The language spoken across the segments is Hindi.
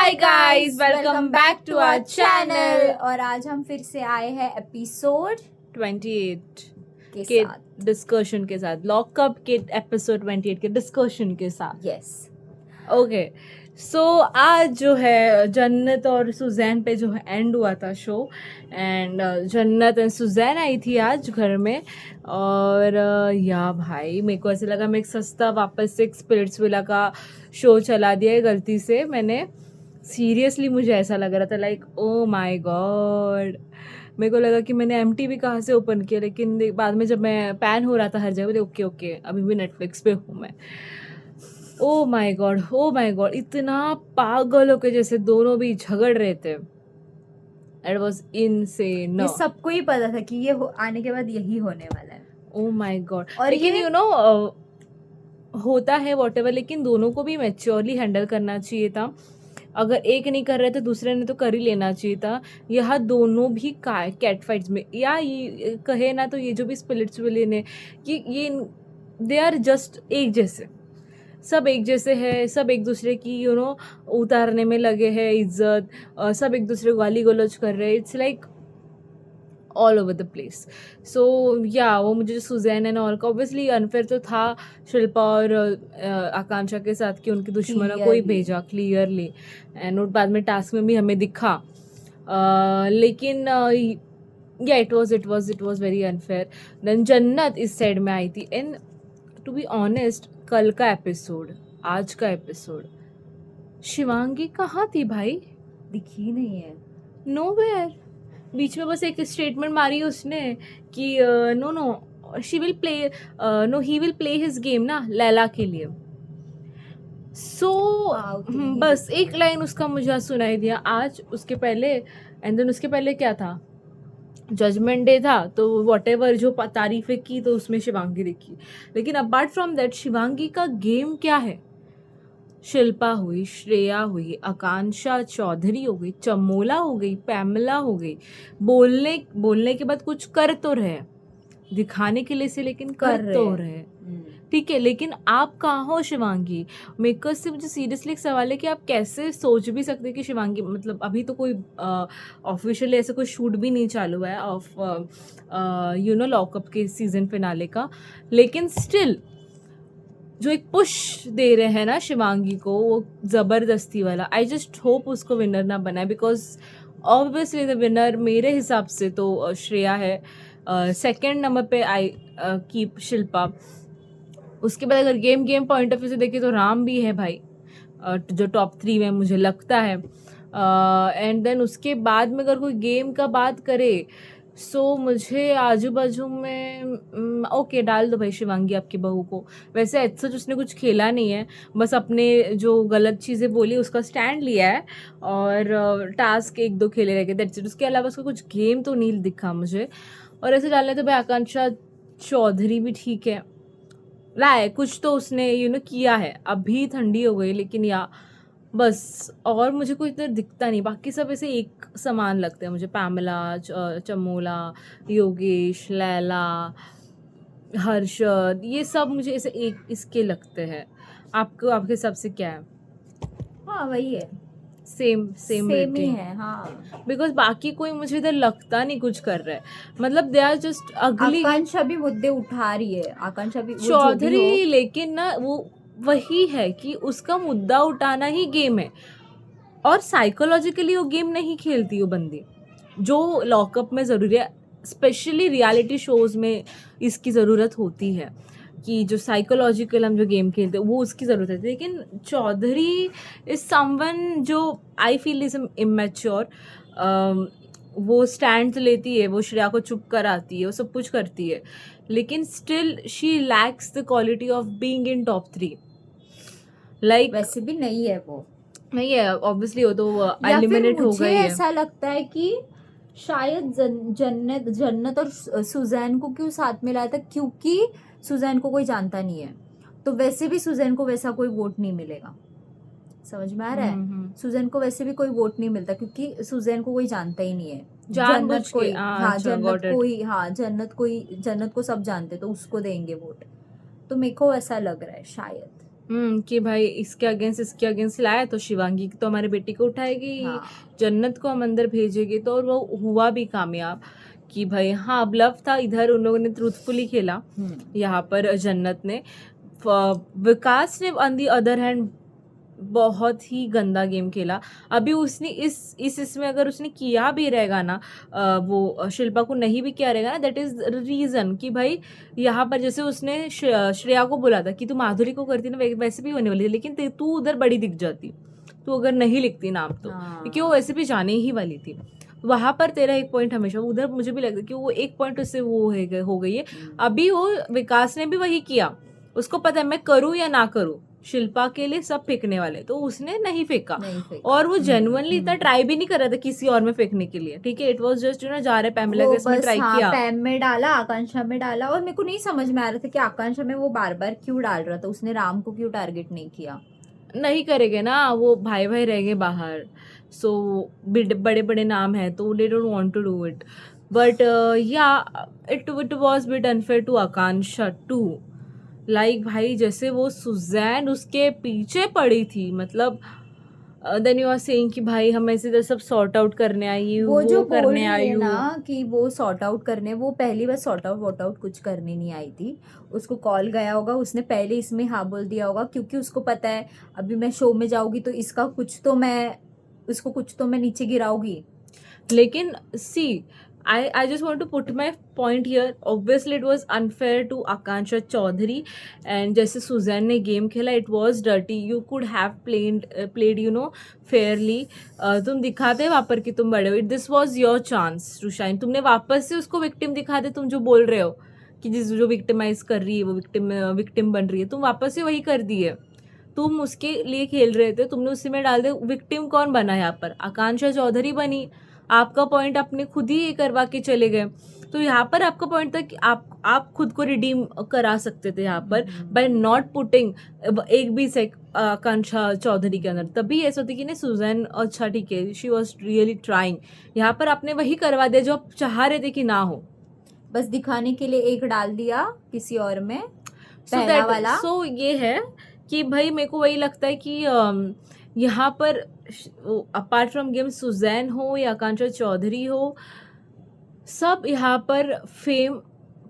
Hi guys, welcome back to our channel. और आज हम फिर से आए हैं एपिसोड 28 के के साथ। डिस्कशन के साथ, लॉकअप के एपिसोड 28 के डिस्कशन के साथ। यस, ओके, सो आज जो है जन्नत और सुजैन पे जो है एंड हुआ था शो। एंड जन्नत एंड सुजैन आई थी आज घर में। और या भाई, मेरे को ऐसे लगा मैं एक सस्ता वापस से एक स्पिरिट्स विला का शो चला दिया है गलती से मैंने। सीरियसली मुझे ऐसा लग रहा था, लाइक ओ माय गॉड। मेरे को लगा कि मैंने MTV कहाँ से ओपन किया, लेकिन बाद में जब मैं पैन हो रहा था हर जगह, ओके ओके अभी भी नेटफ्लिक्स पे हूँ मैं। ओ माय गॉड, इतना पागलों के जैसे दोनों भी झगड़ रहे थे। It was insane. ये सबको ही पता था कि ये आने के बाद यही होने वाला है। ओ माय गॉड, और लेकिन ये- यू नो होता है वॉटेवर, लेकिन दोनों को भी मैच्योरली हैंडल करना चाहिए था। अगर एक नहीं कर रहे तो दूसरे ने तो कर ही लेना चाहिए था। यह दोनों भी कैट फाइट्स में, या ये कहे ना तो ये जो भी स्पिरिट्स विले ने कि ये दे आर जस्ट एक जैसे, सब एक जैसे हैं, सब एक दूसरे की उतारने में लगे हैं इज्जत। सब एक दूसरे को गाली गलौज कर रहे हैं। It's like all over the place. So yeah वो मुझे जो सुजैन एंड ऑल का ऑब्वियसली अनफेयर तो था शिल्पा और आकांक्षा के साथ कि उनके दुश्मनों को ही भेजा क्लियरली। एंड बाद में टास्क में भी हमें दिखा। लेकिन yeah it was very unfair. Then Jannat इस साइड में आई थी। एंड टू बी ऑनेस्ट, कल का एपिसोड, आज का एपिसोड, शिवांगी कहाँ थी भाई? दिखी नहीं है। नोवेयर। बीच में बस एक स्टेटमेंट मारी उसने कि no she will play, no he will play his game ना लैला के लिए। सो बस एक लाइन उसका मुझे सुनाई दिया आज, उसके पहले। एंड देन उसके पहले क्या था? जजमेंट डे था, तो वॉटेवर जो तारीफें की तो उसमें शिवांगी दिखी। लेकिन अपार्ट फ्रॉम दैट शिवांगी का गेम क्या है? शिल्पा हुई, श्रेया हुई, आकांक्षा चौधरी हो गई, चमोला हो गई, पैमला हो गई, बोलने के बाद कुछ कर तो रहे, दिखाने के लिए से, लेकिन कर तो रहे। ठीक है, लेकिन आप कहाँ हो शिवांगी? मेरे से मुझे सीरियसली एक सवाल है कि आप कैसे सोच भी सकते कि शिवांगी, मतलब अभी तो कोई ऑफिशियली ऐसा कोई शूट भी नहीं चालू है ऑफ लॉकअप के सीजन फिनाले का, लेकिन स्टिल जो एक पुश दे रहे हैं ना शिवांगी को, वो ज़बरदस्ती वाला। आई जस्ट होप उसको विनर ना बनाए, बिकॉज ऑब्वियसली द विनर मेरे हिसाब से तो श्रेया है। सेकंड नंबर पे आई कीप शिल्पा। उसके बाद अगर गेम पॉइंट ऑफ व्यू से देखें तो राम भी है भाई, जो टॉप 3 में मुझे लगता है। एंड देन उसके बाद में अगर कोई गेम का बात करे, सो मुझे आजू बाजू में ओके डाल दो भाई शिवांगी आपकी बहू को। वैसे ऐसा उसने कुछ खेला नहीं है, बस अपने जो गलत चीज़ें बोली उसका स्टैंड लिया है, और टास्क 1-2 खेले रह गए, दैट्स इट। उसके अलावा उसका कुछ गेम तो नहीं दिखा मुझे। और ऐसे डालने तो भाई आकांक्षा चौधरी भी ठीक है, राय कुछ तो उसने किया है। अभी ठंडी हो गई, लेकिन या बस, और मुझे कोई इतना दिखता नहीं। बाकी सब ऐसे एक समान लगते हैं मुझे, पैमला, चमोला, योगेश, लैला, हर्षद, ये सब मुझे ऐसे एक इसके लगते हैं। आपके हिसाब से क्या है? हाँ वही है, सेम ही है। हाँ, बिकॉज बाकी कोई मुझे इधर लगता नहीं कुछ कर रहा है, मतलब दे आर जस्ट अगली। आकांक्षा भी मुद्दे उठा रही है, आकांक्षा भी, वो जो भी चौधरी, हो। लेकिन ना वो वही है कि उसका मुद्दा उठाना ही गेम है, और साइकोलॉजिकली वो गेम नहीं खेलती वो बंदी, जो लॉकअप में ज़रूरी है। स्पेशली रियलिटी शोज़ में इसकी ज़रूरत होती है कि जो साइकोलॉजिकल हम जो गेम खेलते हैं वो उसकी ज़रूरत है। लेकिन चौधरी इज समवन जो आई फील इज इमेच्योर। वो स्टैंड लेती है, वो श्रेया को चुप कराती है, वो सब कुछ करती है, लेकिन still she lakhs the quality of being in top 3। Like वैसे भी नहीं है वो, नहीं है ऑब्वियसली, वो तो एलिमिनेट हो गई है। ऐसा लगता है कि शायद जन्नत और सुजैन को क्यों साथ में लाया था, क्योंकि सुजैन को कोई जानता नहीं है, तो वैसे भी सुजैन को वैसा कोई वोट नहीं मिलेगा। समझ में आ रहा है? सुजैन को वैसे भी कोई वोट नहीं मिलता, क्योंकि सुजैन को कोई जानता ही नहीं है। जन्नत को जन्नत को सब जानते, तो उसको देंगे वोट। तो मेरे को ऐसा लग रहा है शायद। कि भाई इसके अगेंस्ट लाया तो शिवांगी तो हमारे बेटी को उठाएगी, हाँ जन्नत को हम अंदर भेजेंगे। तो और वो हुआ भी कामयाब कि भाई हाँ ब्लफ था, इधर उन लोगों ने ट्रूथफुली खेला, यहाँ पर जन्नत ने। विकास ने ऑन दी अदर हैंड बहुत ही गंदा गेम खेला। अभी उसने इसमें अगर उसने किया भी रहेगा ना, वो शिल्पा को नहीं भी किया रहेगा ना, दैट इज रीजन कि भाई यहाँ पर जैसे उसने श्रेया को बोला था कि तू माधुरी को करती ना वैसे भी होने वाली थी, लेकिन तू उधर बड़ी दिख जाती, तू अगर नहीं लिखती नाम तो, क्योंकि वो वैसे भी जाने ही वाली थी। वहां पर तेरा एक पॉइंट हमेशा उधर, मुझे भी लगता है कि वो एक पॉइंट उससे वो हो गई है। अभी वो विकास ने भी वही किया, उसको पता है मैं करूँ या ना करूँ, शिल्पा के लिए सब फेंकने वाले, तो उसने नहीं फेंका। और वो जेन्युइनली इतना ट्राई भी नहीं कर रहा था किसी और में फेंकने के लिए, ठीक है, इट वाज जस्ट जा रहे पैमिला वो के इसमें बस ट्राई हाँ किया। पैम में डाला, आकांक्षा में डाला, और मेरे को नहीं समझ में आ रहा था कि आकांक्षा में वो बार बार क्यों डाल रहा था, उसने राम को क्यों टारगेट नहीं किया। नहीं करेंगे ना, वो भाई भाई रहेंगे बाहर, सो बड़े बड़े नाम है तो they don't want to do it. But yeah it was bit unfair to Akanksha too. Like भाई जैसे वो सुजैन उसके पीछे पड़ी थी, मतलब देन यू आर सेइंग कि भाई हम ऐसे इधर सब सॉर्ट आउट करने आई हूँ, वो जो वो बोल करने रही आई है हूँ। ना कि वो सॉर्ट आउट करने, वो पहली बार सॉर्ट आउट वॉट आउट कुछ करने नहीं आई थी। उसको कॉल गया होगा, उसने पहले इसमें हाँ बोल दिया होगा, क्योंकि उसको पता है अभी मैं शो में जाऊंगी तो इसका कुछ तो मैं, उसको कुछ तो मैं नीचे गिराऊंगी। लेकिन सी I just want to put my point here. Obviously, it was unfair to Akansha Chaudhary, and जैसे सुजैन ने गेम खेला, it was dirty. You could have played you know fairly. तुम दिखाते वहाँ पर कि तुम बड़े हो. This was your chance to shine. तुमने वापस से उसको विक्टिम दिखा दे, तुम जो बोल रहे हो कि जो विक्टिमाइज कर रही है वो विक्टिम बन रही है, तुम वापस से वही कर दी है। तुम उसके लिए खेल रहे थे, तुमने उसी में डाल दे। विक्टिम कौन बना यहाँ पर? आकांक्षा चौधरी बनी। आपका पॉइंट आपने खुद ही करवा के चले गए। तो यहाँ पर आपका पॉइंट था कि आप खुद को रिडीम करा सकते थे यहाँ पर बाय नॉट पुटिंग एक भी आकांक्षा चौधरी के अंदर। तभी ऐसा होती कि नहीं सुजैन अच्छा ठीक है, शी वॉज रियली ट्राइंग। यहाँ पर आपने वही करवा दिया जो आप चाह रहे थे कि ना हो, बस दिखाने के लिए एक डाल दिया किसी और में, पहला वाला। सो ये है कि भाई मेरे को वही लगता है कि यहाँ पर अपार्ट फ्रॉम गेम सुजैन हो या आकांक्षा चौधरी हो, सब यहाँ पर फेम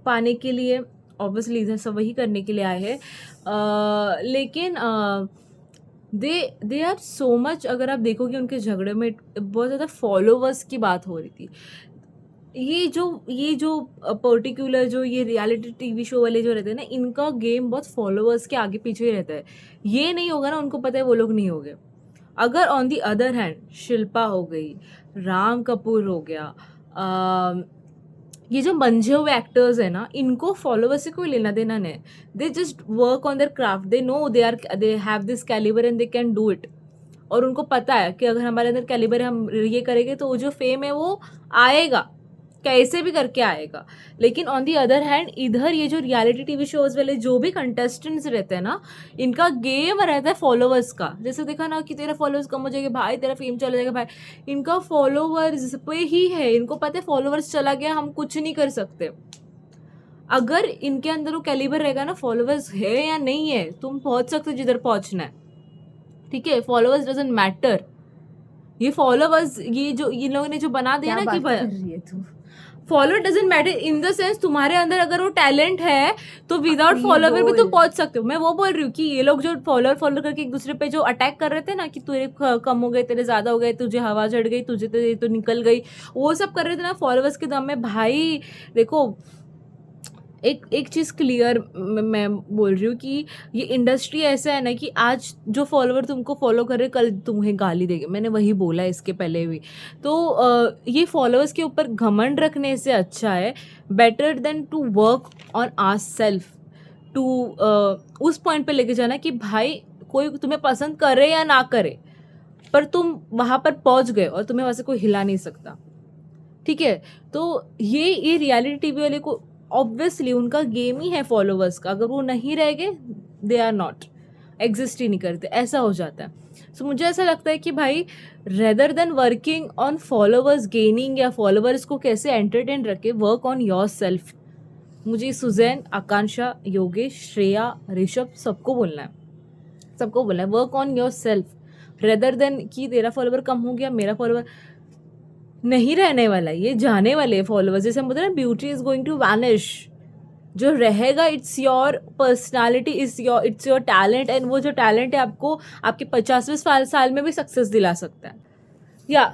पाने के लिए ऑब्वियसली इधर सब वही करने के लिए आए हैं। लेकिन दे आर सो मच, अगर आप देखोगे उनके झगड़े में बहुत ज़्यादा फॉलोवर्स की बात हो रही थी। ये जो पर्टिकुलर जो ये रियलिटी टीवी शो वाले जो रहते हैं ना, इनका गेम बहुत फॉलोअर्स के आगे पीछे ही रहता है। ये नहीं होगा ना, उनको पता है वो लोग नहीं होंगे। अगर on the other hand Shilpa हो गई, राम कपूर हो गया, ये जो मंझे हुए एक्टर्स है ना, इनको फॉलोअर्स से कोई लेना देना नहीं। They just work on their craft, they know they have this calibre and they can do it. और उनको पता है कि अगर हमारे अंदर कैलिबर है, हम ये करेंगे तो वो जो फेम है वो आएगा, कैसे भी करके आएगा। लेकिन ऑन दी अदर हैंड इधर ये जो रियलिटी टीवी शोज वाले जो भी कंटेस्टेंट्स रहते हैं ना, इनका गेम रहता है फॉलोअर्स का। जैसे देखा ना कि तेरा फॉलोअर्स कम हो जाएगा भाई, तेरा फेम चला जाएगा भाई, इनका फॉलोअर्स पे ही है। इनको पता है फॉलोअर्स चला गया हम कुछ नहीं कर सकते। अगर इनके अंदर वो कैलिबर रहेगा ना, फॉलोअर्स है या नहीं है, तुम पहुंच सकते हो जिधर पहुंचना है, ठीक है। Followers doesn't matter. ये फॉलोअर्स ये लोगों ने जो बना दिया ना कि follower doesn't matter in the sense, तुम्हारे अंदर अगर वो टैलेंट है तो विदाउट फॉलोअर भी तुम पहुंच सकते हो। मैं वो बोल रही हूँ कि ये लोग जो फॉलोअर करके एक दूसरे पे जो अटैक कर रहे थे ना कि तेरे कम हो गए, तेरे ज्यादा हो गए, तुझे हवा चढ़ गई, तुझे तो निकल गई, वो सब कर रहे थे ना फॉलोअर्स के दम में। भाई देखो, एक चीज़ क्लियर मैं बोल रही हूँ कि ये इंडस्ट्री ऐसा है ना कि आज जो फॉलोवर तुमको फॉलो कर रहे, कल तुम्हें गाली देंगे। मैंने वही बोला इसके पहले भी। तो ये फॉलोअर्स के ऊपर घमंड रखने से अच्छा है, better than to work on our self, to उस पॉइंट पे लेके जाना कि भाई कोई तुम्हें पसंद करे या ना करे, पर तुम वहाँ पर पहुँच गए और तुम्हें वहाँ से कोई हिला नहीं सकता, ठीक है। तो ये रियलिटी टीवी वाले को ऑब्वियसली उनका गेम ही है फॉलोवर्स का। अगर वो नहीं रह गए, दे आर नॉट, एग्जिस्ट ही नहीं करते, ऐसा हो जाता है। सो मुझे ऐसा लगता है कि भाई rather than working on followers gaining या फॉलोवर्स को कैसे एंटरटेन रखे, वर्क ऑन योर सेल्फ। मुझे सुजैन, आकांक्षा, योगेश, श्रेया, ऋषभ सबको बोलना है। सबको बोला है work on your self rather than कि तेरा फॉलोवर कम हो गया, मेरा फॉलोवर नहीं रहने वाला, ये जाने वाले फॉलोअर्स। जैसे हम बोलते हैं ना, beauty is going to vanish, जो रहेगा it's your personality, it's your talent, and वो जो टैलेंट है आपको आपके 50वें साल में भी सक्सेस दिला सकता है।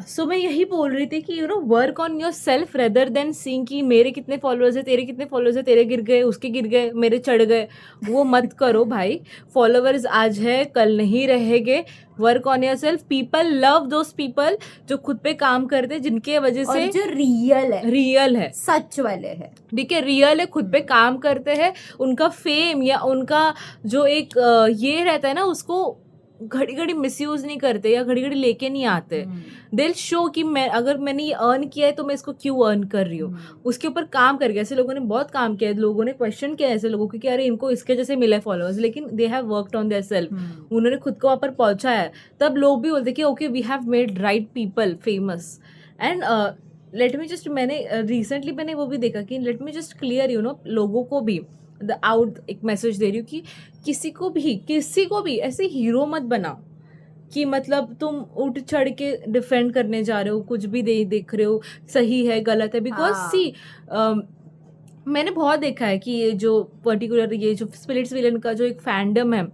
सो मैं यही बोल रही थी कि work on your self rather than seeing कि मेरे कितने फॉलोअर्स है, तेरे कितने फॉलोअर्स है, तेरे गिर गए, उसके गिर गए, मेरे चढ़ गए, वो मत करो भाई। फॉलोअर्स आज है कल नहीं रहेंगे। Work on your self. People love those people जो खुद पे काम करते हैं, जिनके वजह से और जो रियल है सच वाले है, ठीक है, रियल है, खुद पे काम करते हैं, उनका फेम या उनका जो एक ये रहता है ना, उसको घड़ी घड़ी मिसयूज नहीं करते या घड़ी घड़ी लेके नहीं आते। दिल शो कि मैं अगर मैंने ये अर्न किया है तो मैं इसको क्यों अर्न कर रही हूँ, उसके ऊपर काम करके। ऐसे लोगों ने बहुत काम किया है, लोगों ने क्वेश्चन किया ऐसे लोगों को कि अरे इनको इसके जैसे मिले फॉलोअर्स, लेकिन they have worked on their self, उन्होंने खुद को वहाँ पर पहुंचाया है। तब लोग भी बोलते कि okay we have made right people famous. And let me just, मैंने रिसेंटली मैंने वो भी देखा कि लेट मी जस्ट क्लियर लोगों को भी एक मैसेज दे रही हूँ कि किसी को भी ऐसे हीरो मत बनाओ कि मतलब तुम उठ चढ़ के डिफेंड करने जा रहे हो, कुछ भी देख रहे हो सही है गलत है। बिकॉज मैंने बहुत देखा है कि ये जो पर्टिकुलर ये जो स्पिरिट्स विलन का जो एक फैंडम है,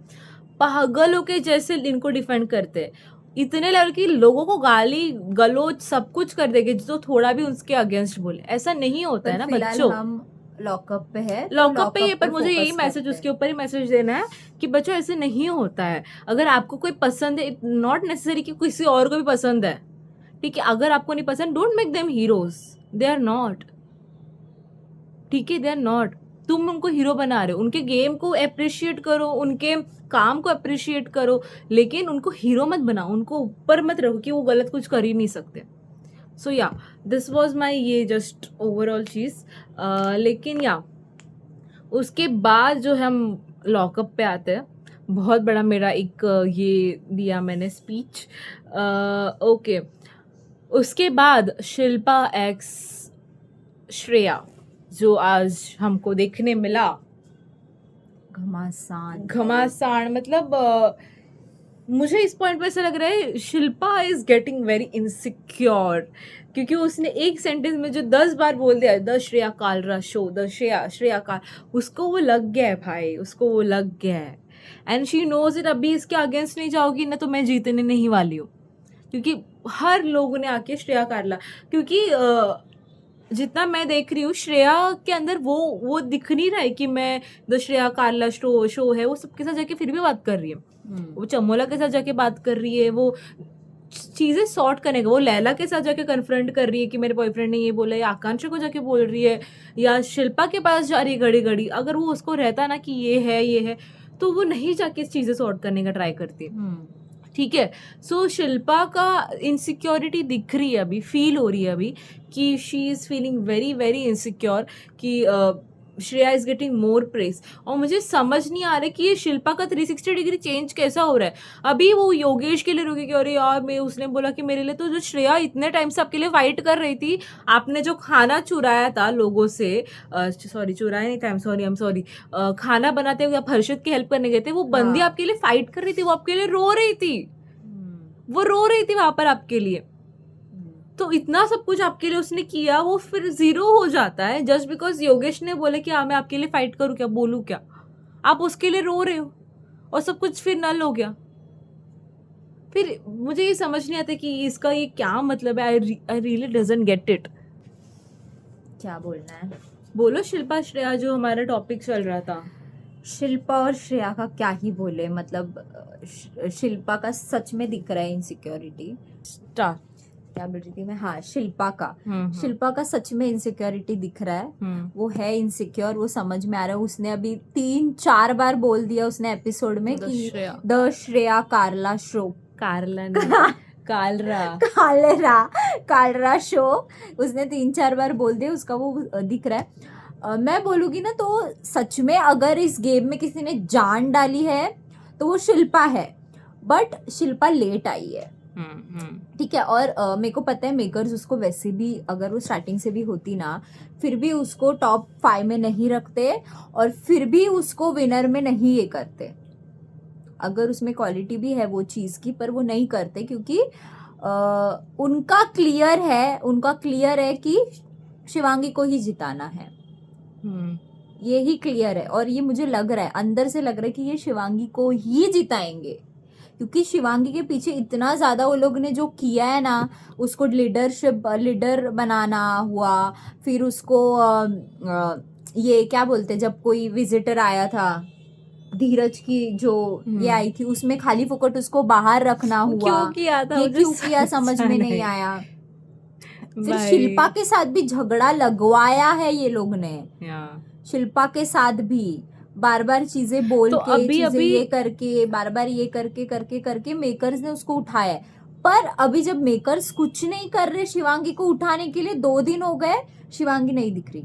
पागलों के जैसे इनको डिफेंड करते हैं, इतने लेवल की लोगों को गाली गलोच सब कुछ कर देंगे जो थोड़ा भी उसके अगेंस्ट बोले। ऐसा नहीं होता है ना बच्चों। हम लॉकअप पे है, लॉकअप पे ये, पर मुझे यही मैसेज उसके ऊपर ही मैसेज देना है कि बच्चों ऐसे नहीं होता है। अगर आपको कोई पसंद है, नॉट नेसेसरी कि किसी और को भी पसंद है, ठीक है, अगर आपको नहीं पसंद don't make them heroes, they are not, ठीक है, दे आर नॉट। तुम उनको हीरो बना रहे हो, उनके गेम को अप्रिशिएट करो, उनके काम को अप्रिशिएट करो, लेकिन उनको हीरो मत बनाओ, उनको ऊपर मत रखो कि वो गलत कुछ कर ही नहीं सकते। सो या दिस वॉज माई ये जस्ट ओवरऑल चीज़। लेकिन उसके बाद जो हम लॉकअप पे आते हैं, बहुत बड़ा मेरा एक ये दिया मैंने स्पीच। ओके, उसके बाद शिल्पा एक्स श्रेया जो आज हमको देखने मिला, घमासान मतलब मुझे इस पॉइंट पे ऐसा लग रहा है Shilpa is getting very insecure, क्योंकि उसने एक सेंटेंस में जो 10 बार बोल दिया the Shreya Kalra show, the Shreya काल, उसको वो लग गया है भाई, उसको वो लग गया है। And she knows it. अभी इसके अगेंस्ट नहीं जाओगी ना तो मैं जीतने नहीं वाली हूँ, क्योंकि हर लोगों ने आके श्रेया कारला, क्योंकि जितना मैं देख रही हूँ श्रेया के अंदर वो दिख नहीं रहा है कि मैं द श्रेया कारला शो है। वो सबके साथ जाके फिर भी बात कर रही है, वो चमोला के साथ जाके बात कर रही है, वो चीजें सॉर्ट करने का, वो लैला के साथ जाके कन्फ्रंट कर रही है कि मेरे बॉयफ्रेंड ने ये बोला, या आकांक्षा को जाके बोल रही है, या शिल्पा के पास जा रही है घड़ी घड़ी। अगर वो उसको रहता ना कि ये है तो वो नहीं जाके इस चीजें सॉर्ट करने का ट्राई करती। ठीक है, सो शिल्पा का इनसिक्योरिटी दिख रही है अभी, फील हो रही है अभी कि she is feeling very very insecure कि Shreya is getting more press. और मुझे समझ नहीं आ रहा कि ये शिल्पा का 360 डिग्री चेंज कैसा हो रहा है। अभी वो योगेश के लिए रुकी कि अरे यार मैं, उसने बोला कि मेरे लिए तो जो श्रेया इतने टाइम से आपके लिए फाइट कर रही थी, आपने जो खाना चुराया था लोगों से, सॉरी चुराया नहीं था, आई एम सॉरी, खाना बनाते हुए आप हर्षद की हेल्प करने गए थे, वो बंदी आपके लिए फाइट कर रही थी, वो आपके लिए रो रही थी, वो रो रही थी वहां पर आपके लिए। तो इतना सब कुछ आपके लिए उसने किया, वो फिर जीरो हो जाता है जस्ट बिकॉज योगेश ने बोले कि हाँ मैं आपके लिए फाइट करूँ क्या, बोलूँ क्या, आप उसके लिए रो रहे हो और सब कुछ फिर नल हो गया। फिर मुझे ये समझ नहीं आता कि इसका ये क्या मतलब है। I really doesn't get it. क्या बोलना है, बोलो शिल्पा श्रेया, जो हमारा टॉपिक चल रहा था। शिल्पा और श्रेया का क्या ही बोले, मतलब शिल्पा का सच में दिख रहा है इनसिक्योरिटी। क्या बोल रही थी मैं, हाँ शिल्पा का सच में इनसिक्योरिटी दिख रहा है। वो है इनसिक्योर, वो समझ में आ रहा है। उसने अभी 3-4 बार बोल दिया उसने एपिसोड में कि the Shreya Karla show, Kalra show उसने 3-4 बार बोल दिया, उसका वो दिख रहा है। मैं बोलूँगी ना तो सच में अगर इस गेम में किसी ने जान डाली है तो वो शिल्पा है, बट शिल्पा लेट आई है। ठीक है, और मेरे को पता है मेकर्स उसको वैसे भी, अगर वो स्टार्टिंग से भी होती ना, फिर भी उसको टॉप 5 में नहीं रखते और फिर भी उसको विनर में नहीं ये करते। अगर उसमें क्वालिटी भी है वो चीज़ की, पर वो नहीं करते क्योंकि उनका क्लियर है कि शिवांगी को ही जिताना है। ये ही क्लियर है और ये मुझे लग रहा है, अंदर से लग रहा है कि ये शिवांगी को ही जिताएंगे, क्योंकि शिवांगी के पीछे इतना ज्यादा वो लोग ने जो किया है ना, उसको लीडर बनाना हुआ, फिर उसको ये क्या बोलते, जब कोई विजिटर आया था धीरज की जो ये आई थी, उसमें खाली फुकट उसको बाहर रखना हुआ, क्यों किया था ये मुझे क्यों किया समझ में नहीं आया। फिर शिल्पा के साथ भी झगड़ा लगवाया है ये लोग ने, शिल्पा के साथ भी बार बार चीजें बोल तो के अभी ये करके बार बार ये करके मेकर्स ने उसको उठाया है। पर अभी जब मेकर्स कुछ नहीं कर रहे शिवांगी को उठाने के लिए, 2 दिन हो गए, शिवांगी नहीं दिख रही,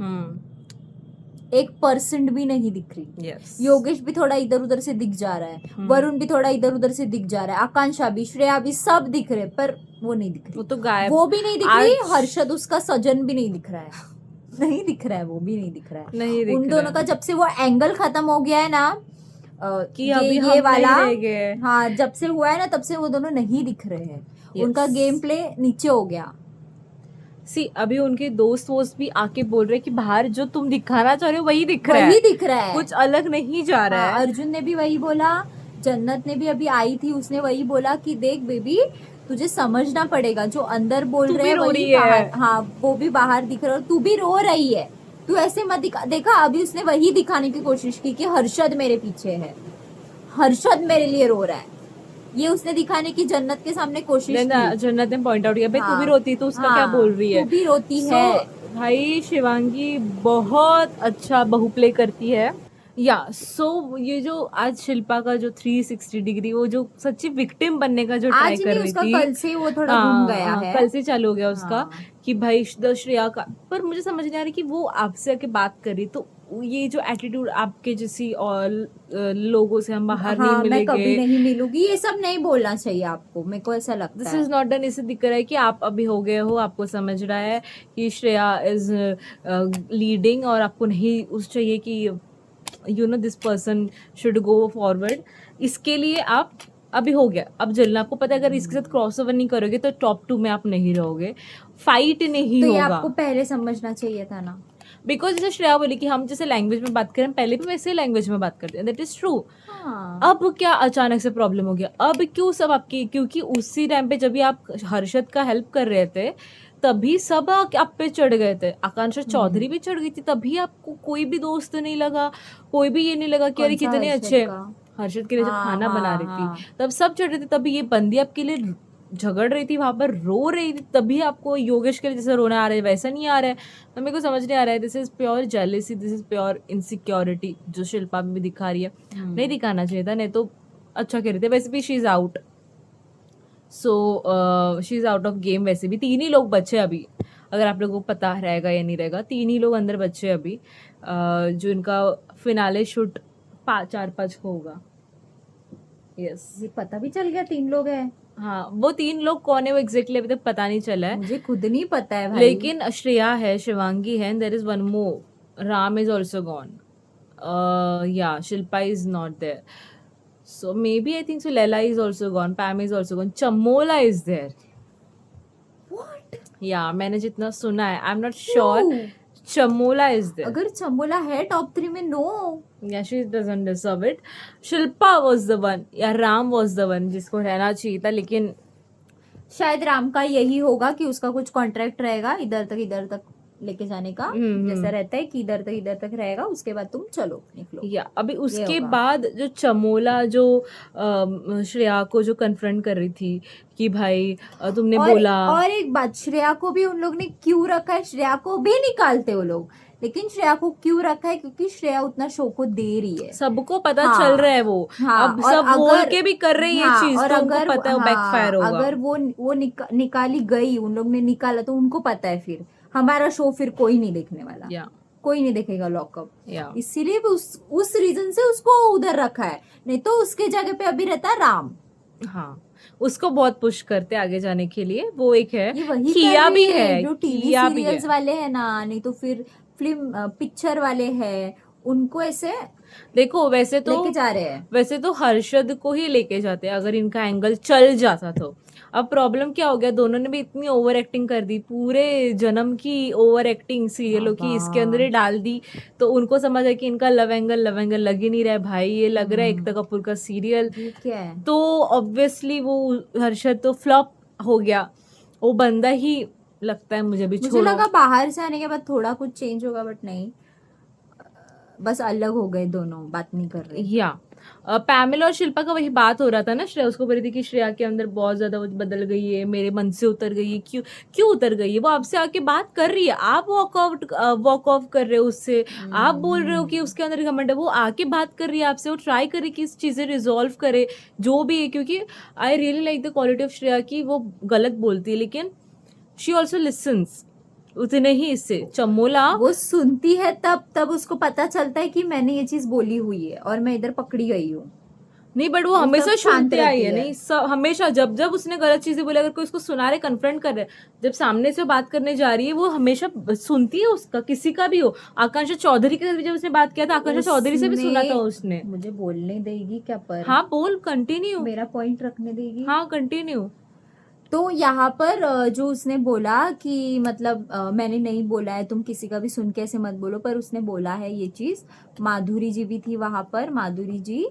1% भी नहीं दिख रही। योगेश भी थोड़ा इधर उधर से दिख जा रहा है, वरुण भी थोड़ा इधर उधर से दिख जा रहा है, आकांक्षा भी, श्रेया भी, सब दिख रहे, पर वो नहीं दिख रही, वो तो गायब, वो भी नहीं दिख रही। हर्षद उसका सजन भी नहीं दिख रहा है, नहीं दिख रहा है, वो भी नहीं दिख रहा है। नहीं दिख उन दोनों का जब से वो एंगल खत्म हो गया है ना, कि अभी ये वाला नहीं रह गए। हाँ, जब से हुआ है ना तब से वो दोनों नहीं दिख रहे हैं। उनका गेम प्ले नीचे हो गया। अभी उनके दोस्त भी आके बोल रहे कि बाहर जो तुम दिखाना चाह रहे हो वही दिख रहा है, वही दिख रहा है, कुछ अलग नहीं जा रहा है। अर्जुन ने भी वही बोला, जन्नत ने भी अभी आई थी, उसने वही बोला कि देख बेबी, तुझे समझना पड़ेगा, जो अंदर बोल रहे हैं वही बाहर, हाँ वो भी बाहर दिख रहा है, तू भी रो रही है, तू ऐसे मत देखा। अभी उसने वही दिखाने की कोशिश की कि हर्षद मेरे पीछे है, हर्षद मेरे लिए रो रहा है, ये उसने दिखाने की जन्नत के सामने कोशिश की। जन्नत ने पॉइंट आउट किया, भाई तू भी रोती तो उसका क्या बोल रही है, तू भी रोती है। भाई शिवांगी बहुत अच्छा बहु प्ले करती है। ये जो आज शिल्पा का जो 360 डिग्री, वो जो सच्ची विक्टिम बनने का जो ट्राई कर रही थी, कल से वो थोड़ा घूम गया है, कल से चालू हो गया उसका कि भाई श्रेया का, पर मुझे समझ नहीं आ रही कि वो आपसे आके बात करी, तो ये जो एटीट्यूड आपके जैसी और लोगों से हम बाहर नहीं मिलेंगे, मैं कभी नहीं मिलूंगी, ये सब नहीं बोलना चाहिए आपको, मेरे को ऐसा लगता है। This is not done. इससे दिख रहा है कि आप अभी हो गए हो, आपको समझ रहा है कि श्रेया इज लीडिंग और आपको नहीं उस चाहिए कि this person should go forward. इसके लिए आप अभी हो गया, अब जलना आपको पता है, अगर इसके साथ क्रॉस ओवर नहीं करोगे तो टॉप 2 में आप नहीं रहोगे, फाइट नहीं तो होगा। ये आपको पहले समझना चाहिए था ना, बिकॉज जैसे श्रेया बोली कि हम जैसे लैंग्वेज में बात करें, पहले भी वैसे लैंग्वेज में बात करते हैं, दैट इज ट्रू। अब क्या अचानक से प्रॉब्लम हो गया, अब क्यों सब आपकी, क्योंकि उसी टाइम पे जब भी आप हर्षद का हेल्प कर रहे थे तभी सब आप पे चढ़ गए थे, आकांक्षा चौधरी भी चढ़ गई थी, तभी आपको कोई भी दोस्त नहीं लगा, कोई भी ये नहीं लगा कि अरे कितने अच्छे, हर्षद के लिए जब खाना बना रही थी तब सब चढ़ रहे थे, तभी ये बंदी आपके लिए झगड़ रही थी, वहां पर रो रही थी, तभी आपको योगेश के लिए जैसे रोना आ रहा है वैसा नहीं आ रहा है। तो मेरे को समझ नहीं आ रहा है, this is pure jealousy, this is pure insecurity जो शिल्पा भी दिखा रही है। नहीं दिखाना चाहिए था, नहीं तो अच्छा कह रहे थे। वैसे भी she is out, so she is out of game. वैसे भी 3 ही लोग बचे अभी, अगर आप लोगों को पता रहेगा या नहीं रहेगा, 3 ही लोग अंदर बचे अभी, जो इनका फिनाले शूट 4-5 को होगा। यस, ये पता भी चल गया 3 लोग हैं। हाँ, वो 3 लोग कौन है वो एग्जैक्टली अभी तक पता नहीं चला है, मुझे खुद नहीं पता है भाई। लेकिन श्रेया है, शिवांगी है, there is one more, Ram is also gone, या Shilpa is not there, so maybe I think so Leila is also gone, Pam is also gone, Chamola is there. What? Yeah, मैंने जितना सुना है, I'm not sure. Chamola is there. अगर चमोला है टॉप 3 में, no, yeah, she doesn't deserve it. Shilpa was the one, या Ram was the one जिसको रहना चाहिए था, लेकिन शायद राम का यही होगा कि उसका कुछ कॉन्ट्रैक्ट रहेगा इधर तक लेके जाने का, जैसा रहता है कि इधर तक रहेगा, उसके बाद तुम चलो निकलो। या अभी उसके बाद जो चमोला जो श्रेया को जो कन्फ्रंट कर रही थी कि भाई तुमने बोला, और एक बात, श्रेया को भी उन लोग ने क्यों रखा है, श्रेया को भी निकालते वो लोग, लेकिन श्रेया को क्यों रखा है, क्योंकि श्रेया उतना शो को दे रही है, सबको पता चल रहा है वो, अब सब बोल के भी कर रही है चीज, और तो अगर पता है बैकफायर होगा। अगर वो निकाली गई, उन लोग ने निकाला, तो उनको पता है फिर हमारा शो फिर कोई नहीं देखने वाला, कोई नहीं देखेगा लॉकअप, इसीलिए उस रीजन से उसको उधर रखा है, नहीं तो उसके जगह पे अभी रहता है राम। हाँ, उसको बहुत पुश करते आगे जाने के लिए, वो एक है, ये वही किया भी है, जो टीवी सीरियल्स वाले है ना, नहीं तो फिर फिल्म पिक्चर वाले हैं, उनको ऐसे देखो वैसे लेके जा रहे हैं। तो हर्षद को ही लेके जाते हैं अगर इनका एंगल चल जाता तो। अब प्रॉब्लम क्या हो गया, दोनों ने भी इतनी ओवर एक्टिंग कर दी, पूरे जन्म की ओवर एक्टिंग सीरियलों की इसके अंदर ही डाल दी। तो उनको समझ है कि इनका लव एंगल लग ही नहीं रहा है भाई, ये लग रहा है एकता कपूर का सीरियल। ये क्या है? तो ऑब्वियसली वो हर्षद तो फ्लॉप हो गया, वो बंदा ही लगता है मुझे भी। मुझे छोड़ो, लगा बाहर से आने के बाद थोड़ा कुछ चेंज होगा, बट नहीं, बस अलग हो गए दोनों, बात नहीं कर रहे। या पैमिला और शिल्पा का वही बात हो रहा था ना, श्रेया उसको बोल रही थी कि श्रेया के अंदर बहुत ज्यादा वो बदल गई है, मेरे मन से उतर गई है। क्यों क्यों उतर गई है? वो आपसे आके बात कर रही है, आप वॉक ऑफ कर रहे हो उससे। आप बोल रहे हो कि उसके अंदर घमंड है, वो आके बात कर रही है आपसे, वो ट्राई करे कि इस चीजें रिजॉल्व करे जो भी है। क्योंकि I really like the quality of Shreya की, वो गलत बोलती है लेकिन शी ऑल्सो लिसन्स उतने ही। इससे चमोला वो सुनती है तब उसको पता चलता है कि मैंने ये चीज बोली हुई है और मैं इधर पकड़ी गई हूँ। नहीं, बट वो वो हमेशा तब शांत सुनते आई रहती है। है। नहीं हमेशा जब जब उसने गलत चीजें बोली, अगर कोई उसको सुना रहे, कन्फ्रंट कर रहे, जब सामने से बात करने जा रही है, वो हमेशा सुनती है उसका, किसी का भी हो। आकांक्षा चौधरी के साथ भी जब उसने बात किया था, आकांक्षा चौधरी से भी सुना था उसने। मुझे बोलने देगी क्या? पर हाँ बोल, कंटिन्यू। मेरा पॉइंट रखने देगी? हाँ कंटिन्यू। तो यहाँ पर जो उसने बोला कि मतलब मैंने नहीं बोला है, तुम किसी का भी सुन के ऐसे मत बोलो, पर उसने बोला है ये चीज। माधुरी जी भी थी वहां पर, माधुरी जी,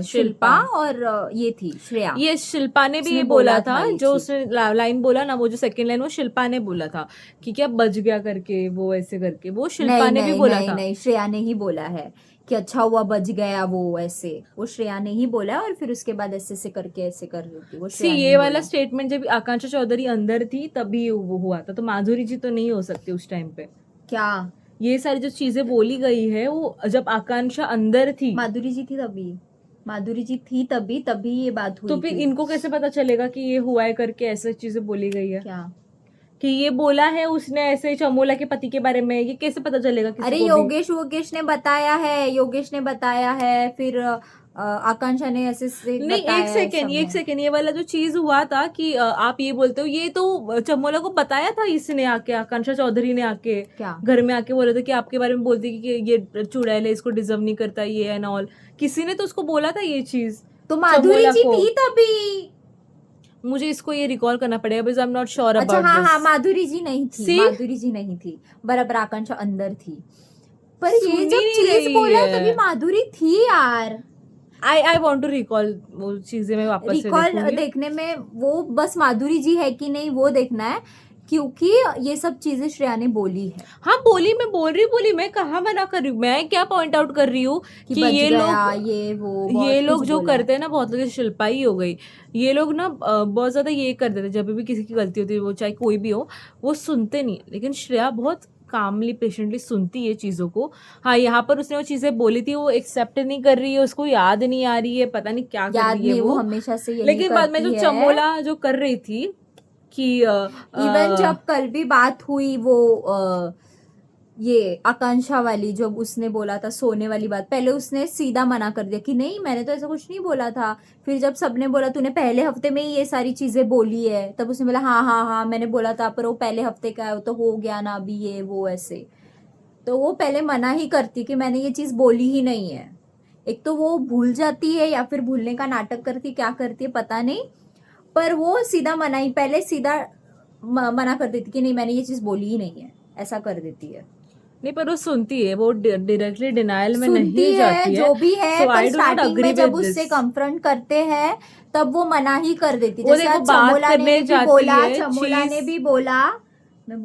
शिल्पा और ये थी श्रेया। ये शिल्पा ने भी उसने ये बोला बोला था, था ये जो चीज। उसने लाइन बोला ना, वो जो सेकंड लाइन, वो शिल्पा ने बोला था कि क्या बच गया करके, वो ऐसे करके, वो शिल्पा नहीं ने भी नहीं बोला नहीं था। नहीं, श्रेया ने ही बोला है कि अच्छा हुआ बच गया, वो ऐसे, वो श्रेया ने ही बोला है। और फिर उसके बाद ऐसे ऐसे करके ऐसे कर रही थी वो सी श्रेया ने ये ही वाला बोला। स्टेटमेंट जब आकांक्षा चौधरी अंदर थी तभी वो हुआ था, तो माधुरी जी तो नहीं हो सकती उस टाइम पे। क्या? ये सारी जो चीजें बोली गई है वो जब आकांक्षा अंदर थी। माधुरी जी थी तभी, माधुरी जी थी तभी तभी ये बात हुई तो फिर थी। इनको कैसे पता चलेगा कि ये हुआ है करके, ऐसे चीजें बोली गई है क्या? कि ये बोला है उसने ऐसे चमोला के पति के बारे में, ये कैसे पता चलेगा किसी अरे को भी? योगेश ने बताया है, योगेश ने बताया है, फिर आकांक्षा ने ऐसे से नहीं, बताया है एक सबने। सेकेंड, ये वाला जो चीज हुआ था कि आप ये बोलते हो, ये तो चमोला को बताया था इसने आके, आकांक्षा चौधरी ने आके क्या? घर में आके बोला था कि आपके बारे में बोलती कि ये चुड़ैल है, इसको डिजर्व नहीं करता ये एंड ऑल। किसी ने तो उसको बोला था ये चीज। तो माधुरी चमोला जी को। थी तभी। मुझे इसको ये रिकॉल करना पड़ेगा because I am not sure अच्छा अबाउट हाँ हाँ, दिस। माधुरी जी नहीं थी, See? माधुरी जी नहीं थी, बराबर आकांक्षा अंदर थी। पर सुन ये ही जब नहीं चीज रही बोला है। तभी माधुरी थी यार। आई वॉन्ट टू रिकॉल वो चीजें, मैं वापस से रिकॉल देखूंगी। देखने में वो बस माधुरी जी है कि नहीं वो देखना है, क्योंकि ये सब चीजें श्रेया ने बोली है हाँ बोली, मैं बोली, मैं कहाँ मना कर रही हूँ, मैं क्या पॉइंट आउट कर रही हूँ कि कि बच ये गया, लोग, ये वो ये बहुत लोग कुछ जो बोला है। करते हैं ना, बहुत लोग, शिल्पा ही हो गई, ये लोग ना बहुत ज्यादा ये कर देते हैं, जब भी किसी की गलती होती है, वो चाहे कोई भी हो, वो सुनते नहीं। लेकिन श्रेया बहुत कामली पेशेंटली सुनती है चीजों को। हाँ यहाँ पर उसने वो चीजें बोली थी, वो एक्सेप्ट नहीं कर रही है, उसको याद नहीं आ रही है, पता नहीं क्या कर याद रही है नहीं, वो वो। हमेशा से यही लेकिन बाद में जो करती है। चमोला जो कर रही थी कि इवन जब कल भी बात हुई वो ये आकांक्षा वाली, जब उसने बोला था सोने वाली बात, पहले उसने सीधा मना कर दिया कि नहीं मैंने तो ऐसा कुछ नहीं बोला था। फिर जब सबने बोला तूने पहले हफ्ते में ही ये सारी चीजें बोली है, तब उसने बोला हाँ हाँ हाँ मैंने बोला था, पर वो पहले हफ्ते का है, वो तो हो गया ना अभी, ये वो ऐसे। तो वो पहले मना ही करती कि मैंने ये चीज बोली ही नहीं है। एक तो वो भूल जाती है या फिर भूलने का नाटक करती, क्या करती है पता नहीं, पर वो सीधा मना ही, पहले सीधा मना कर देती कि नहीं मैंने ये चीज बोली ही नहीं है, ऐसा कर देती है। नहीं, पर वो सुनती है, वो डायरेक्टली डिनायल में सुनती नहीं है जाती है। जो भी है, So पर I do not starting agree में जब with उससे this. कंफ्रंट करते हैं तब वो मना ही कर देती। वो जैसे देखो आज बात चमोला करने ने भी जाती बोला, है, चमोला ने चीज- भी बोला, मैं तू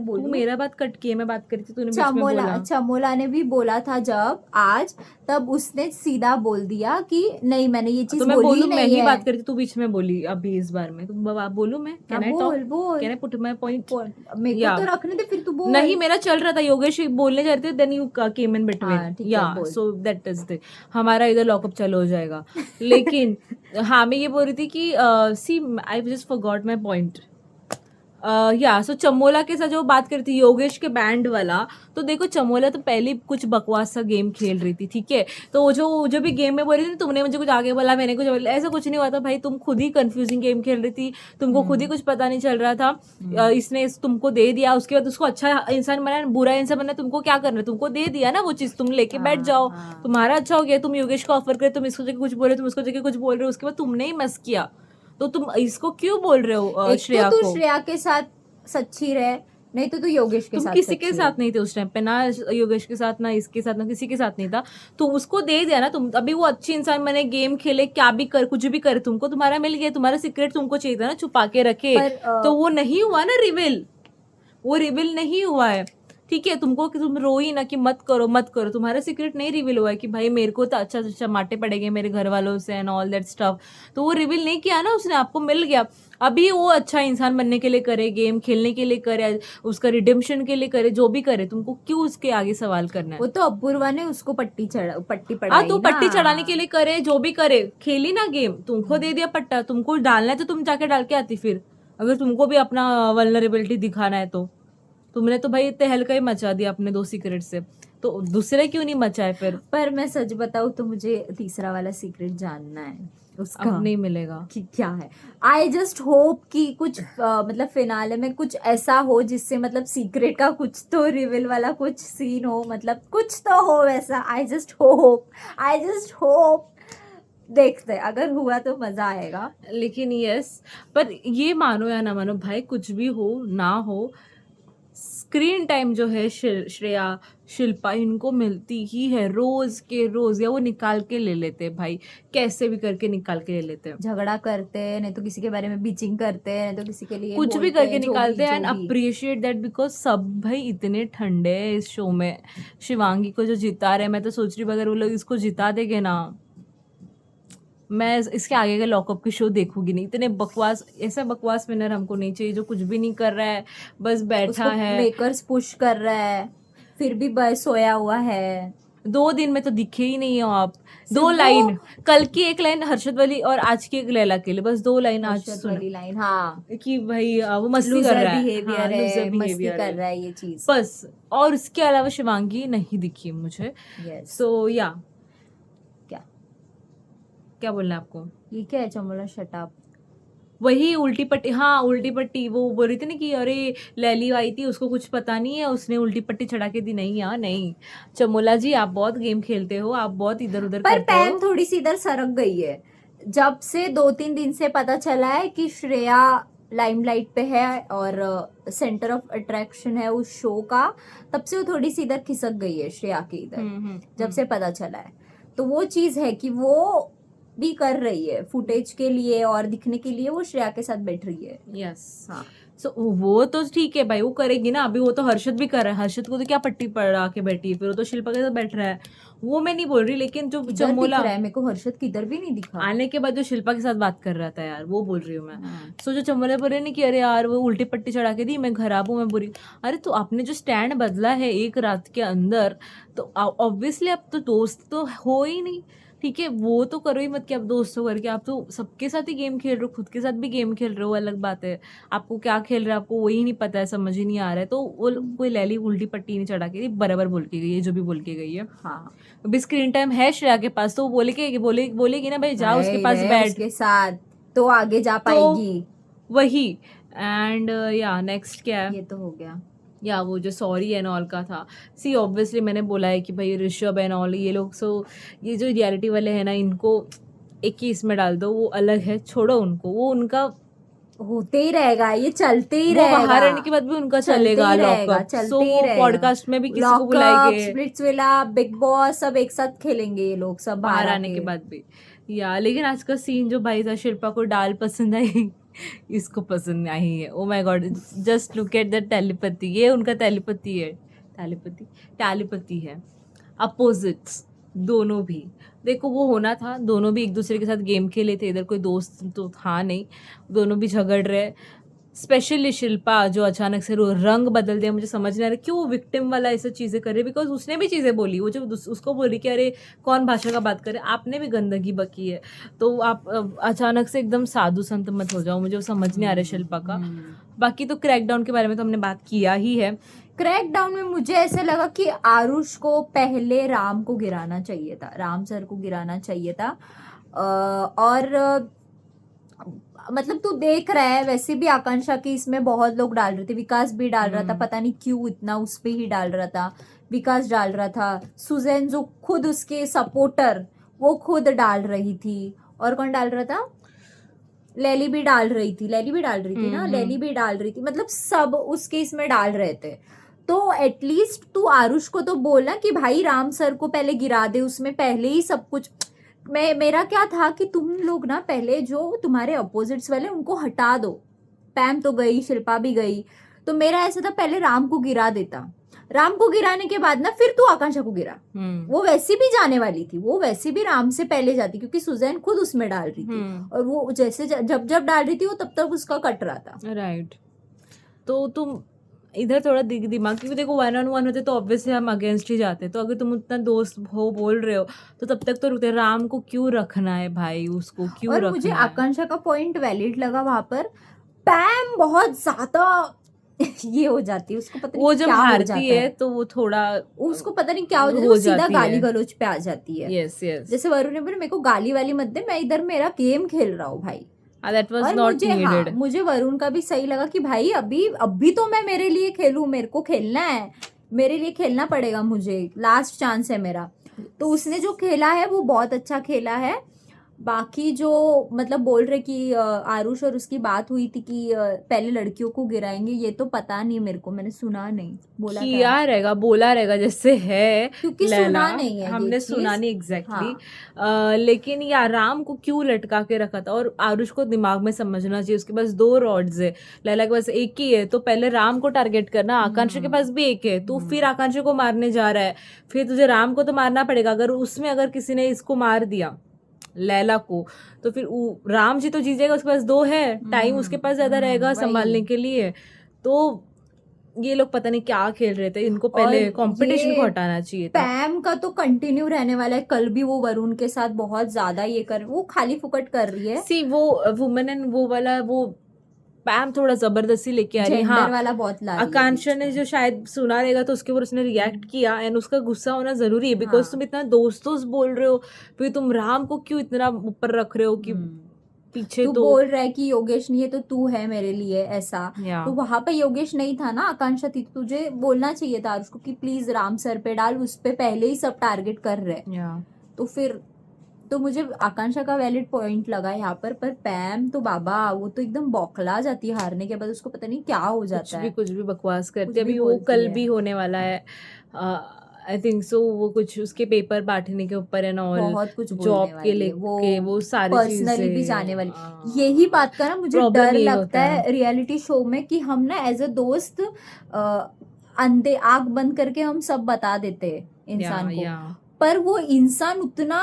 बोलूं, मेरा बात कट किए, मैं बात करी थी, तूने बीच में बोला। चमोला ने भी बोला था जब आज, तब उसने सीधा बोल दिया कि नहीं मैंने ये चीज तो मैं बोली बोलूं, ही मैं नहीं ही है। बात करी थी, तू बीच में बोली अभी इस बार में, तुम बोलूं मैं? हाँ, कैन आई बोल टॉक? बोल can I put my point? मेरे या को तो रखने दे, फिर तू बोल। नहीं, मेरा चल रहा था, योगेश बोलने जा रहे थे, देन यू केम इन हाँ, बिटवीन। ठीक है, या बोल। सो दैट इज द, हमारा इधर लॉकअप चालू हो जाएगा। लेकिन हाँ मैं ये बोल रही थी कि see I just forgot my point. Yeah so Chamola के साथ जो बात करी थी योगेश के बैंड वाला, तो देखो चमोला तो पहले ही कुछ बकवास सा गेम खेल रही थी, ठीक है। तो वो जो भी गेम में बोल रही थी तुमने मुझे कुछ आगे बोला, मैंने कुछ बोला, ऐसा कुछ नहीं हुआ था भाई। तुम खुद ही कंफ्यूजिंग गेम खेल रही थी, तुमको खुद ही कुछ पता नहीं चल रहा था। इसने तुमको दे दिया, उसके बाद उसको अच्छा इंसान बनाया, बुरा इंसान बनाया, तुमको क्या करना है, तुमको दे दिया ना वो चीज, तुम लेके बैठ जाओ, तुम्हारा अच्छा हो गया। तुम योगेश को ऑफर करे, तुम इसको जगह कुछ बोल रहे हो, तुम उसको जगह कुछ बोल रहे हो, उसके बाद तुमने ही मस किया, तो तुम इसको क्यों बोल रहे हो एक श्रेया तो तू को? श्रेया के साथ सच्ची रहे, नहीं तो तू योगेश के तुम साथ किसी के सच्ची साथ रहे। नहीं थे उस टाइम पे, ना योगेश के साथ, ना इसके साथ, ना किसी के साथ नहीं था। तो उसको दे दिया ना तुम, अभी वो अच्छी इंसान बने, गेम खेले, क्या भी कर, कुछ भी करे, तुमको तुम्हारा मिल गया, तुम्हारा सीक्रेट तुमको चाहिए था ना छुपा के रखे, तो वो नहीं हुआ ना रिवील, वो रिवील नहीं हुआ है, ठीक है। तुमको कि तुम रो ही ना कि मत करो मत करो, तुम्हारा सीक्रेट नहीं रिवील हुआ है कि भाई मेरे को तो अच्छा अच्छा माटे पड़ेंगे मेरे घर वालों से एंड ऑल दैट स्टफ, तो वो रिवील नहीं किया ना उसने, आपको मिल गया। अभी वो अच्छा इंसान बनने के लिए करे, गेम खेलने के लिए करे, उसका रिडेम्पशन के लिए करे, जो भी करे, तुमको क्यों उसके आगे सवाल करना है? वो तो अपूर्वा ने उसको पट्टी हाँ पढ़ाई तो ना। पट्टी चढ़ाने के लिए करे, जो भी करे, खेली ना गेम, तुमको दे दिया पट्टा, तुमको डालना है तो तुम जाके डाल के आती फिर, अगर तुमको भी अपना वल्नरेबिलिटी दिखाना है तो। तुमने तो भाई इतने हल्का ही मचा दिया अपने 2 सीक्रेट से, तो दूसरे क्यों नहीं मचाए फिर? पर मैं सच बताऊं तो मुझे तीसरा वाला सीक्रेट जानना है उसका, अब नहीं मिलेगा। कि क्या है। आई जस्ट होप कि कुछ मतलब फिनाले में कुछ ऐसा हो जिससे मतलब सीक्रेट का कुछ तो रिवील वाला कुछ सीन हो, मतलब कुछ तो हो वैसा। आई जस्ट होप देखते हैं, अगर हुआ तो मजा आएगा। लेकिन यस, पर ये मानो या ना मानो भाई, कुछ भी हो ना हो, स्क्रीन टाइम जो है श्रेया, शिल्पा, इनको मिलती ही है रोज के रोज, या वो निकाल के ले लेते हैं भाई, कैसे भी करके निकाल के ले लेते हैं, झगड़ा करते हैं, नहीं तो किसी के बारे में बीचिंग करते हैं, नहीं तो किसी के लिए कुछ भी बोलते करके हैं, जो निकालते भी हैं। एंड अप्रिशिएट दैट, बिकॉज सब भाई इतने ठंडे हैं इस शो में। शिवांगी को जो जिता रहे, मैं तो सोच रही हूँ अगर वो लोग इसको जिता देंगे ना, मैं इसके आगे का लॉकअप की शो देखूंगी नहीं। इतने बकवास, ऐसा बकवास विनर हमको नहीं चाहिए जो कुछ भी नहीं कर रहा है, बस बैठा उसको है। मेकर्स पुश कर रहा है, फिर भी बस सोया हुआ है। 2 दिन में तो दिखे ही नहीं हो आप। सिर्फ 2 लाइन, कल की 1 लाइन हर्षद वाली और आज की 1 लैला के लिए, बस 2 लाइन आज हर्षद वाली लाइन, हाँ, कि भाई वो मस्ती कर लूजर रहा है, बिहेवियर हाँ, है, loser मस्ती behavior कर रहा है, ये चीज। बस। और उसके अलावा शिवांगी नहीं दिखी मुझे। यस। सो या क्या क्या बोलना है आपको? ये क्या है चमोला, शट अप। वही उल्टी पट्टी, हाँ उल्टी पट्टी, वो बोल रही थी ना कि अरे लैली आई थी, उसको कुछ पता नहीं है, उसने उल्टी पट्टी चढ़ा के दी। नहीं यार नहीं, चमोला जी आप बहुत गेम खेलते हो, आप बहुत इधर उधर पर करते पैम हो। थोड़ी सी इधर सरक गई है, जब से 2-3 दिन से पता चला है कि श्रेया लाइमलाइट पे है और सेंटर ऑफ अट्रैक्शन है उस शो का, तब से वो थोड़ी सी इधर खिसक गई है श्रेया के इधर, जब से पता चला है। तो वो चीज है कि वो भी कर रही है फुटेज के लिए और दिखने के लिए, वो श्रेया के साथ बैठ रही है। यस, हाँ, सो वो तो ठीक है भाई, वो करेगी ना। अभी वो तो हर्षद भी कर रहा है, हर्षद को तो क्या पट्टी पड़ा के बैठी है, फिर वो तो शिल्पा के साथ बैठ रहा है, वो मैं नहीं बोल रही। लेकिन जो इधर दिख चमोला रहा है मेरे को, हर्षद किधर भी नहीं दिखा। आने के बाद जो शिल्पा के साथ बात कर रहा था यार, वो बोल रही हूँ मैं। हाँ। सो जो चमोला बोल रहे ना कि अरे यार वो उल्टी पट्टी चढ़ा के दी, मैं खराब हूँ, मैं बुरी। अरे तो आपने जो स्टैंड बदला है 1 रात के अंदर, तो ऑब्वियसली आप तो दोस्त तो हो ही नहीं, ठीक है। वो तो करो ही मत कि आप दोस्तों करके, आप तो सबके साथ ही गेम खेल रहे हो, खुद के साथ भी गेम खेल रहे हो, अलग बात है। आपको क्या खेल रहे हो आपको वही नहीं पता है, समझ ही नहीं आ रहा है। तो वो कोई लैली उल्टी पट्टी नहीं चढ़ा के दी, बराबर बोल के गई है जो भी बोल के गई है। हाँ, अभी स्क्रीन टाइम है श्रेया के पास, तो वो बोलेगी ना भाई जाओ उसके पास रहे बैठ, उसके साथ तो आगे जा तो पाएगी। वही। एंड या नेक्स्ट क्या है, ये तो हो गया। या वो जो सॉरी एंड ऑल का था। सी ऑब्वियसली मैंने बोला है कि भाई ऋषभ एंड ऑल ये लोग, सो ये जो रियलिटी वाले हैं ना, इनको एक ही इसमें डाल दो, वो अलग है, छोड़ो उनको, वो उनका होते ही रहेगा, ये चलते ही वो रहेगा, बाहर रहने के बाद भी उनका चलते चलेगा ही रहेगा, लॉकअप। चलते सो ही वो रहेगा। पॉडकास्ट में भी किसी को लॉकअप, बुलाएंगे स्प्लिट्सविला, बिग बॉस सब एक साथ खेलेंगे ये लोग, सब बाहर आने के बाद भी। या लेकिन आज का सीन जो भाई था, शिल्पा को डाल पसंद आई, इसको पसंद नहीं है। Oh my God, just look at the telepathy, ये उनका टेलीपैथी है, टेलीपैथी है। अपोजिट्स दोनों भी, देखो वो होना था, दोनों भी एक दूसरे के साथ गेम खेले थे, इधर कोई दोस्त तो था नहीं, दोनों भी झगड़ रहे। स्पेशली शिल्पा जो अचानक से रंग बदल दिया, मुझे समझ नहीं आ रहा क्यों वो विक्टिम वाला ऐसा चीज़ें कर रही है, बिकॉज उसने भी चीज़ें बोली, वो जो उसको बोल रही कि अरे कौन भाषा का बात करे, आपने भी गंदगी बकी है, तो आप अचानक से एकदम साधु संत मत हो जाओ, मुझे वो समझ नहीं आ रहा है शिल्पा का। बाकी तो क्रैकडाउन के बारे में तो हमने बात किया ही है। क्रैकडाउन में मुझे ऐसा लगा कि आरुष को पहले राम को गिराना चाहिए था, राम सर को गिराना चाहिए था। और मतलब तू देख रहा है वैसे भी आकांक्षा की इसमें बहुत लोग डाल रहे थे, विकास भी डाल रहा था, पता नहीं क्यों इतना उस पे ही डाल रहा था, विकास डाल रहा था, सुजैन जो खुद उसके सपोर्टर वो खुद डाल रही थी, और कौन डाल रहा था, लैली भी डाल रही थी, लैली भी डाल रही थी ना, लैली भी डाल रही थी, मतलब सब उसके इसमें डाल रहे थे। तो एटलीस्ट तू आरुष को तो बोला कि भाई राम सर को पहले गिरा दे, उसमें पहले ही सब कुछ। मेरा क्या था कि तुम लोग ना पहले जो तुम्हारे अपोजिट्स वाले उनको हटा दो, पैम तो गई, शिल्पा भी गई, तो मेरा ऐसा था पहले राम को गिरा देता, राम को गिराने के बाद ना फिर तू आकांक्षा को गिरा। वो वैसी भी जाने वाली थी, वो वैसे भी राम से पहले जाती, क्योंकि सुजैन खुद उसमें डाल रही थी, और वो जैसे जब जब डाल रही थी वो तब तक उसका कट रहा था। राइट, तो तुम इधर थोड़ा दिमाग, क्योंकि देखो 1-on-1 होते तो ऑब्वियसली हम अगेंस्ट ही जाते, तो अगर तुम उतना दोस्त हो बोल रहे हो तो तब तक तो रुकते, राम को क्यों रखना है भाई, उसको क्यों और रखना मुझे है? आकांक्षा का पॉइंट वैलिड लगा वहां पर, पैम बहुत ज्यादा ये हो जाती है, उसको पता वो नहीं जब क्या हो हारती जाता है है, तो वो थोड़ा उसको पता नहीं क्या हो जाता है, हो वो सीधा जाती गाली है। गलौज पे आ जाती है। यस यस, जैसे वरुण ने बोला मेरे को गाली वाली मत दे, मैं इधर मेरा गेम खेल रहा हूँ भाई। दैट वाज और नॉट मुझे नीडेड। मुझे वरुण का भी सही लगा कि भाई अभी तो मैं मेरे लिए खेलूं, मेरे को खेलना है, मेरे लिए खेलना पड़ेगा, मुझे लास्ट चांस है मेरा। तो उसने जो खेला है वो बहुत अच्छा खेला है। बाकी जो मतलब बोल रहे कि आरुष और उसकी बात हुई थी कि पहले लड़कियों को गिराएंगे, ये तो पता नहीं मेरे को, मैंने सुना नहीं, बोला था किया रहेगा, बोला रहेगा जैसे है क्योंकि लैला, सुना नहीं है हमने ये सुना चीज। नहीं एग्जैक्टली। हाँ, लेकिन यार राम को क्यों लटका के रखा था, और आरुष को दिमाग में समझना चाहिए, उसके पास 2 रॉड्स है, लैला के पास एक ही है, तो पहले राम को टारगेट करना, आकांक्षा के पास भी एक है, तू फिर आकांक्षा को मारने जा रहा है, फिर तुझे राम को तो मारना पड़ेगा, अगर किसी ने इसको मार दिया लैला को, तो फिर राम जी तो जीत जाएगा, उसके पास 2 है, टाइम उसके पास ज्यादा रहेगा संभालने के लिए। तो ये लोग पता नहीं क्या खेल रहे थे, इनको पहले और कंपटीशन ये को हटाना चाहिए था। पैम का तो कंटिन्यू रहने वाला है, कल भी वो वरुण के साथ बहुत ज्यादा ये कर, वो खाली फुकट कर रही है, सी वो वुमेन एंड वो वाला वो पैम थोड़ा जबरदस्ती लेके आ रही है। जेंडर हाँ, वाला बहुत ला रही है आकांक्षा बीच ने में। जो शायद सुना रहेगा तो उसके ऊपर उसने रिएक्ट किया, एंड उसका गुस्सा होना जरूरी है, बिकॉज हाँ। तुम इतना दोस्तों बोल रहे हो, फिर तुम राम को क्यों इतना ऊपर रख रहे हो कि पीछे तू तो बोल रहा है कि योगेश नहीं है तो तू है मेरे लिए ऐसा, या तो वहां पे योगेश नहीं था ना, आकांक्षा थी, तो तुझे बोलना चाहिए था उसको कि प्लीज राम सर पे डाल, उस पे पहले ही सब टारगेट कर रहे। या तो फिर तो मुझे आकांक्षा का वैलिड पॉइंट लगा यहाँ पर पैम तो बाबा वो तो एकदम बौखला जाती है हारने के बाद, उसको पता नहीं क्या हो जाता है, कुछ भी बकवास करते, कुछ भी अभी वो बोलती कल है। भी होने वाला है, आई थिंक सो, वो कुछ उसके पेपर बांटने के ऊपर एंड ऑल, बहुत कुछ बोलने जॉब के वाली है लेके वो सारी पर्सनली भी जाने वाली। चीजें। यही बात का ना मुझे प्रॉब्लम डर ये लगता होता है रियलिटी शो में कि हम ना एज अ दोस्त अंधे आंख बंद करके हम सब बता देते हैं इंसान को, या पर वो इंसान उतना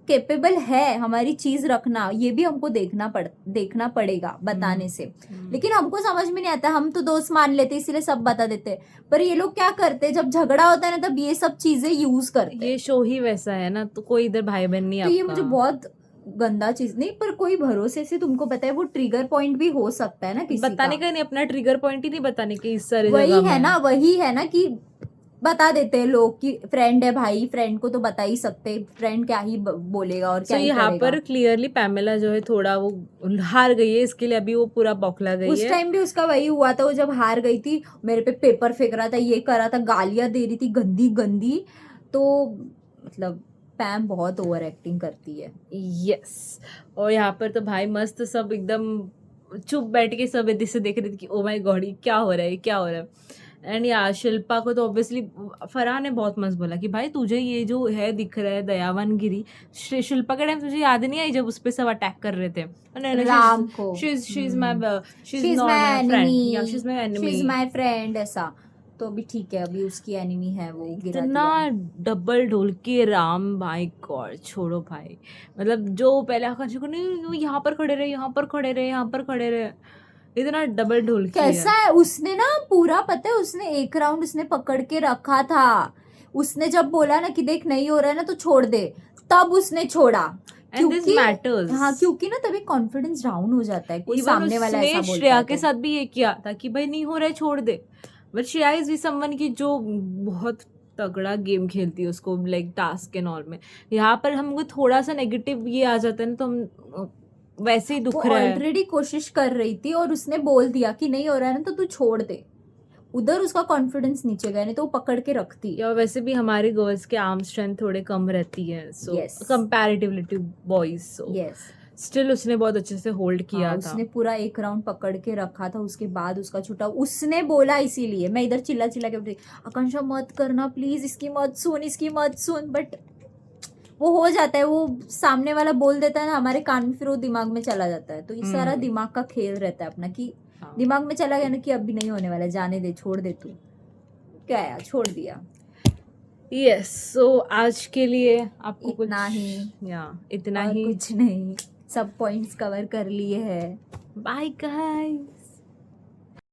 कैपेबल है हमारी चीज रखना, ये भी हमको देखना पड़ेगा बताने से। लेकिन हमको समझ में नहीं आता, हम तो दोस्त मान लेते इसलिए सब बता देते, पर ये लोग क्या करते, जब झगड़ा होता है ना तब ये सब चीजें यूज करते। ये शो ही वैसा है ना, तो कोई इधर भाई बहन नहीं तो ये आपका। मुझे बहुत गंदा चीज नहीं, पर कोई भरोसे से तुमको पता है वो ट्रिगर पॉइंट भी हो सकता है ना किसी बताने का नहीं, अपना ट्रिगर पॉइंट ही नहीं बताने के इस सारे वही जगह है में। ना, वही है ना कि बता देते हैं लोग कि फ्रेंड है भाई, फ्रेंड को तो बता ही सकते, फ्रेंड क्या ही बोलेगा और क्या ही यहाँ करेगा। पर क्लियरली पैमेला जो है थोड़ा वो हार गई है, इसके लिए अभी वो पूरा बौखला गई उस है। टाइम भी उसका वही हुआ था, वो जब हार गई थी मेरे पे पेपर फेंक रहा था, ये कर रहा था, गालियां दे रही थी गंदी गंदी, तो मतलब पैम बहुत ओवर एक्टिंग करती है। यस, और यहाँ पर तो भाई मस्त सब एकदम चुप बैठ के सब ऐसे देख रहे थे कि ओ माय गॉड ये क्या हो रहा है, ये क्या हो रहा है। एंड यार शिल्पा को तो ऑब्वियसली फरहान ने बहुत मस्त बोला कि भाई तुझे ये जो है दिख रहा है दयावान गिरी, शिल्पा के टाइम तुझे याद नहीं आई जब उस पे सब अटैक कर रहे थे, राम को she is my she is she is not my my friend, yeah she enemy, is my she is enemy. My friend ऐसा, तो अभी ठीक है, अभी उसकी एनिमी है, वो गिरा इतना दिया। डबल ढोल के राम, भाई गॉड छोड़ो भाई, मतलब जो पहले आकांक्षा को नहीं वो यहाँ पर खड़े रहे, यहाँ पर खड़े रहे, यहाँ पर खड़े रहे, इतना डबल ढोल कैसा है उसने ना पूरा, पता है उसने एक राउंड उसने पकड़ के रखा था, उसने जब बोला ना कि देख नहीं हो रहा है ना तो छोड़ दे, तब उसने छोड़ा। And this matters. हाँ, क्योंकि ना तभी कॉन्फिडेंस डाउन हो जाता है, कोई इवन सामने वाला उसने ऐसा बोलता श्रेया है के तो। साथ भी ये किया था कि भाई नहीं हो रहा है छोड़ दे, बट श्रेया इज भी समवन की जो बहुत तगड़ा गेम खेलती है, उसको लाइक टास्क एंड ऑल में। यहाँ पर हमको थोड़ा सा नेगेटिव ये आ जाता है ना, तो हम वैसे ही वो दुख रहा है। ऑलरेडी कोशिश कर रही थी और उसने बोल दिया कि नहीं हो रहा है ना तो तू छोड़ दे, उधर उसका कॉन्फिडेंस नीचे गया, नहीं तो वो पकड़ के रखती। या वैसे भी हमारी गर्ल्स के आर्म स्ट्रेंथ थोड़े कम रहती है, so Yes. Comparatively to boys, so yes, still उसने बहुत अच्छे से होल्ड किया था। उसने पूरा एक राउंड पकड़ के रखा था, उसके बाद उसका छूटा, उसने बोला, इसीलिए मैं इधर चिल्ला चिल्ला के बोलती आकांक्षा मत करना प्लीज, इसकी मत सुन, इसकी मत सुन, बट वो हो जाता है, वो सामने वाला बोल देता है ना हमारे कान में, फिर वो दिमाग में चला जाता है। तो ये सारा दिमाग का खेल रहता है अपना, कि हाँ। दिमाग में चला गया ना कि अभी नहीं होने वाला, जाने दे, छोड़ दे तू, क्या यार, छोड़ दिया। यस, सो आज के लिए आपको कुछ इतना ही, या इतना और ही। कुछ नहीं, सब पॉइंट्स कवर कर लिए हैं। Bye guys.